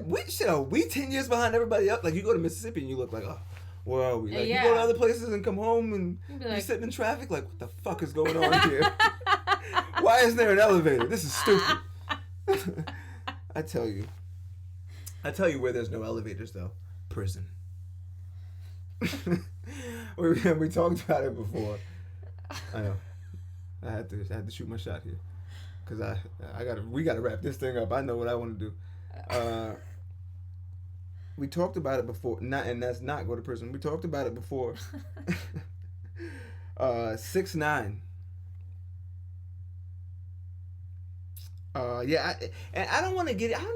we 10 years behind everybody else. Like, you go to Mississippi and you look like, oh, where are we? Like, yeah. you go to other places and come home and you're sitting in traffic. Like, what the fuck is going on here? Why isn't there an elevator? This is stupid. I tell you where there's no elevators though. Prison. we talked about it before. I know. I had to shoot my shot here, cause we gotta wrap this thing up. I know what I want to do. We talked about it before. And that's not go to prison. We talked about it before. 6ix9ine. And I don't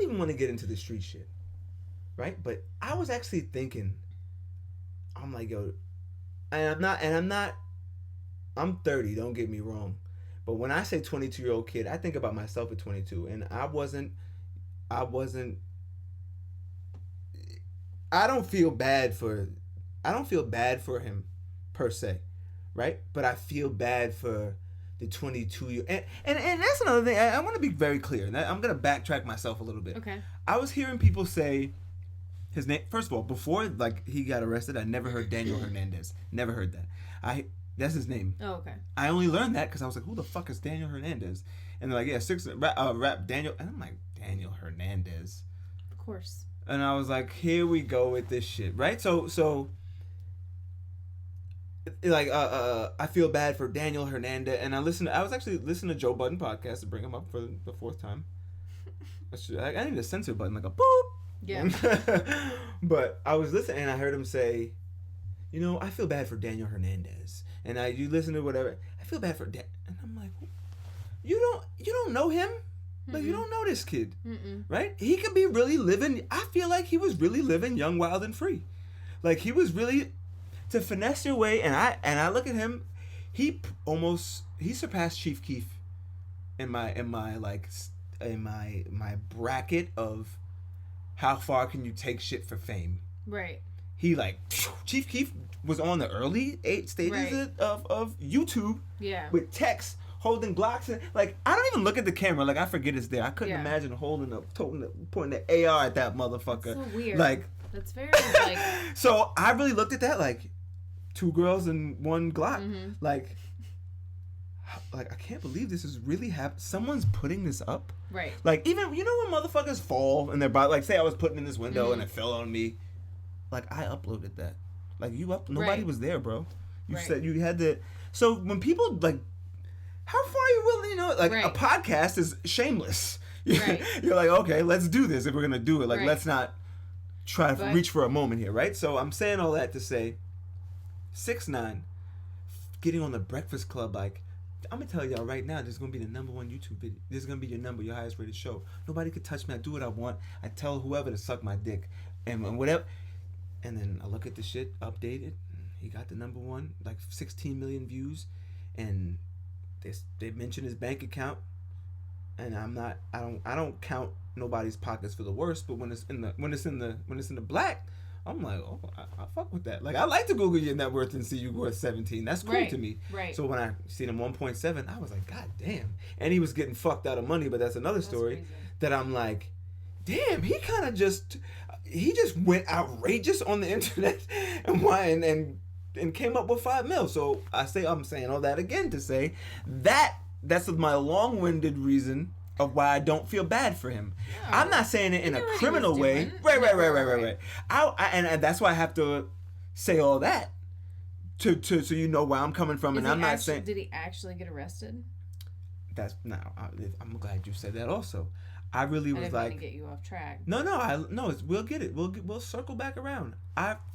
even want to get into the street shit, right? But I was actually thinking, I'm like, yo, I'm 30, don't get me wrong. But when I say 22-year-old kid, I think about myself at 22, and I don't feel bad for him per se, right? But I feel bad for the 22-year and that's another thing. I want to be very clear. I'm gonna backtrack myself a little bit. Okay. I was hearing people say his name. First of all, before like he got arrested, I never heard Daniel Hernandez. Never heard that. That's his name. Oh, okay. I only learned that because I was like, who the fuck is Daniel Hernandez? And they're like, yeah, rap Daniel. And I'm like, Daniel Hernandez. Of course. And I was like, here we go with this shit, right? So like I feel bad for Daniel Hernandez, and I was actually listening to Joe Budden podcast to bring him up for the fourth time. I need a censor button, like a boop. Yeah. But I was listening and I heard him say, I feel bad for Daniel Hernandez. And you listen to whatever, I feel bad for Dan. And I'm like, you don't know him? Like, you don't know this kid. Mm-mm. Right? He could be really living, I feel like he was really living young, wild, and free. Like, he was really, to finesse your way, and I look at him, he surpassed Chief Keef in my bracket of how far can you take shit for fame. Right. He Chief Keef was on the early stages of YouTube. Yeah. With text holding Glocks and I don't even look at the camera, I forget it's there. I couldn't imagine pointing the AR at that motherfucker. That's so weird. That's very So I really looked at that two girls and one Glock. Mm-hmm. I can't believe this is really happening. Someone's putting this up. Right. Even when motherfuckers fall and their body, say I was putting in this window and it fell on me. I uploaded that. Nobody was there, bro. You said you had to. So when people how far are you willing? A podcast is shameless. Right. You're like, okay, let's do this if we're gonna do it. Let's not try to reach for a moment here, right? So I'm saying all that to say, 6ix9ine getting on the Breakfast Club. I'm gonna tell y'all right now, this is gonna be the number one YouTube video. This is gonna be your highest rated show. Nobody could touch me. I do what I want. I tell whoever to suck my dick and whatever. And then I look at the shit, updated. He got the number one, 16 million views, and they mention his bank account. And I don't count nobody's pockets for the worst, but when it's in the black, I'm like, oh, I fuck with that. I like to Google your net worth and see you worth 17. That's cool to me. Right. So when I seen him 1.7, I was like, God damn. And he was getting fucked out of money, but that's another story. Crazy. That I'm like, damn, he just went outrageous on the internet and came up with 5 mil. So I'm saying all that again to say that's my long-winded reason of why I don't feel bad for him. No. I'm not saying it in a criminal way. Right. And that's why I have to say all that to so you know where I'm coming from. And I'm not saying. Did he actually get arrested? I'm glad you said that also. I really was I didn't get you off track. No, we'll get it. We'll circle back around.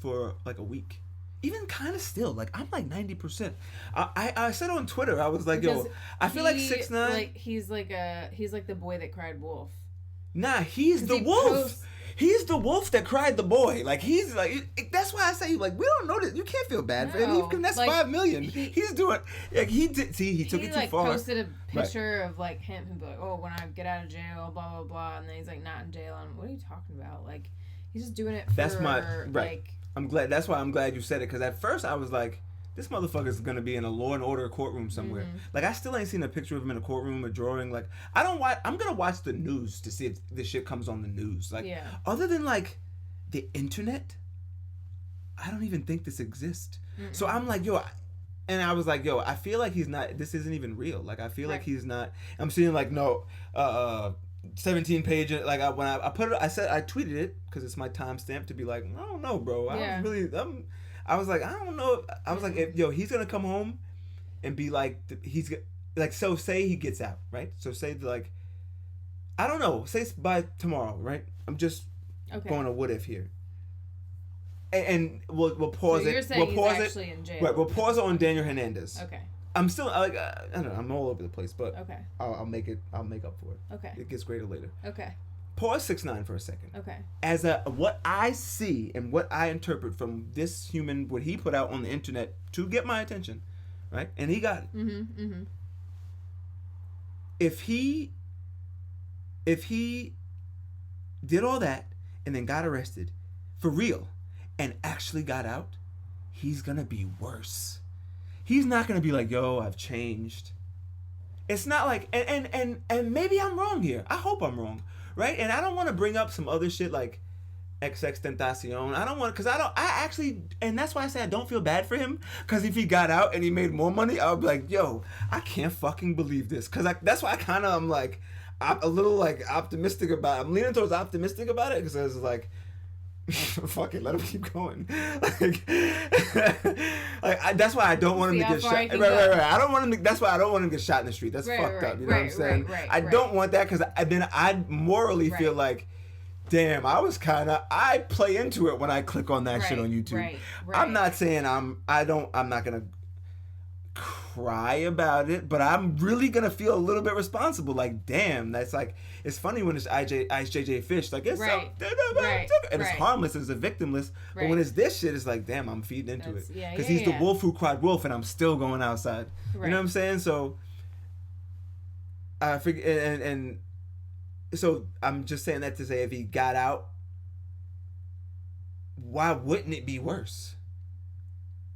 For a week. Even kind of still, I'm 90%. I said on Twitter, I was like, yo, I feel like 6ix9ine. He's like the boy that cried wolf. Nah, he's the wolf. He's the wolf that cried the boy. He's that's why I say we don't know this. You can't feel bad for him. That's 5 million. He's doing he did. See, he took it too far. He posted a picture of him and be like, oh, when I get out of jail, blah blah blah, and then he's not in jail. And what are you talking about? He's just doing it for. That's my right. I'm glad. That's why I'm glad you said it, because at first I was like, this motherfucker's gonna be in a Law and Order courtroom somewhere. Mm-hmm. Like, I still ain't seen a picture of him in a courtroom or drawing. Like, I don't watch. I'm gonna watch the news to see if this shit comes on the news. Like, other than like the internet, I don't even think this exists. Mm-mm. So I'm like, yo, and I was like, yo, I feel like he's not. This isn't even real. Like, I feel like he's not. I'm seeing like 17 page. Like, when I put it, I tweeted it because it's my timestamp to be like, I don't know, bro. I was like, I don't know. I was like, he's gonna come home and be like, he's like, so say he gets out, right? So say like, I don't know. Say by tomorrow, right? I'm just going to what if here, and we'll pause so it. You're saying we'll pause he's actually it. in jail. Right. We'll pause it on Daniel Hernandez. Okay. I'm still like I don't know. I'm all over the place, but okay. I'll make up for it. Okay. It gets greater later. Okay. Pause 6ix9ine for a second. Okay. As what I see and what I interpret from this human, what he put out on the internet to get my attention, right? And he got it. Mm-hmm. Mm-hmm. If he did all that and then got arrested for real and actually got out, he's gonna be worse. He's not gonna be like, yo, I've changed. It's not like, and maybe I'm wrong here. I hope I'm wrong. Right? And I don't want to bring up some other shit like 6ix9ine. I don't want, because I actually, and that's why I say I don't feel bad for him. Because if he got out and he made more money, I would be like, yo, I can't fucking believe this. Because that's why I'm like, I'm a little like optimistic about it. I'm leaning towards optimistic about it because it's like, fuck it, let him keep going. That's why I don't want him to get shot. Right. I don't want him. That's why I don't want him to get shot in the street. That's fucked up. You know what I'm saying? I don't want that because then I morally feel like, damn, I play into it when I click on that shit on YouTube. Right. I'm not saying I'm not gonna cry about it, but I'm really gonna feel a little bit responsible. Like, damn, that's like, it's funny when it's Ice JJ Fish, like it's and it's harmless, it's a victimless. But when it's this shit, it's like, damn, I'm feeding into it because he's the wolf who cried wolf, and I'm still going outside. You know what I'm saying? So I figure, and so I'm just saying that to say, if he got out, why wouldn't it be worse?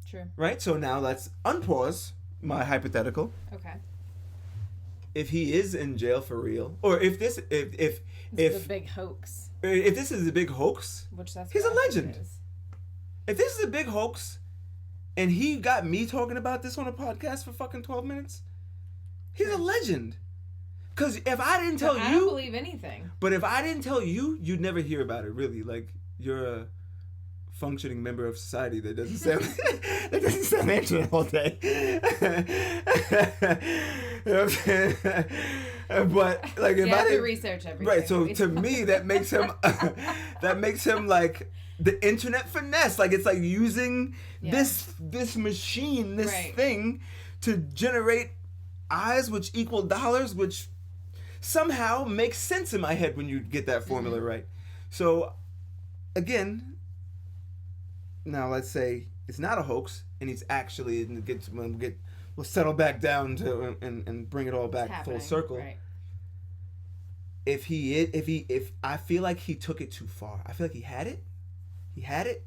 True. Right? So now let's unpause my hypothetical. Okay. If he is in jail for real, or if this is a big hoax. If this is a big hoax, he's a legend. If this is a big hoax, and he got me talking about this on a podcast for fucking 12 minutes, he's a legend. Because if I didn't tell you, I don't believe anything. But if I didn't tell you, you'd never hear about it. Really, like, you're a functioning member of society that doesn't sound internet all day. You know what I'm saying? But like, if I didn't research everything, right? So to me, that makes him like the internet finesse. Like, it's like using this machine, this thing, to generate eyes which equal dollars, which somehow makes sense in my head when you get that formula right. So again, now let's say it's not a hoax and he's actually, we'll settle back down to and bring it all back full circle. Right. If I feel like he took it too far. I feel like he had it,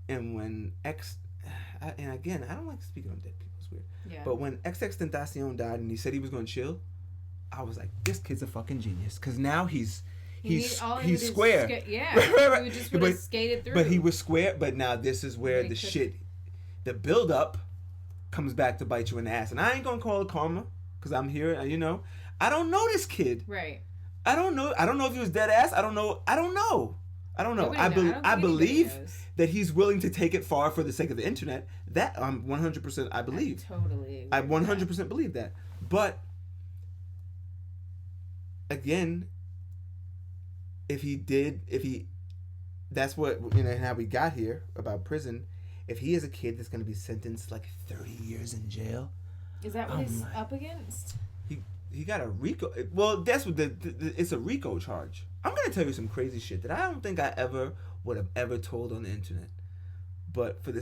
and when and again, I don't like speaking on dead people. It's weird. Yeah. But when 6ix9ine died and he said he was going to chill, I was like, this kid's a fucking genius. Because now he's square. Right. He would just skated through. But he was square. But now this is where the build up comes back to bite you in the ass. And I ain't gonna call it karma because I'm here. I don't know this kid. Right. I don't know if he was dead ass. I don't know. I believe that he's willing to take it far for the sake of the internet. That I'm 100%. I believe. I 100% believe that. But again, that's what, how we got here about prison. If he is a kid that's going to be sentenced like 30 years in jail. Is that what he's up against? He got a RICO. Well, that's what it's a RICO charge. I'm going to tell you some crazy shit that I don't think I would have ever told on the internet. But for this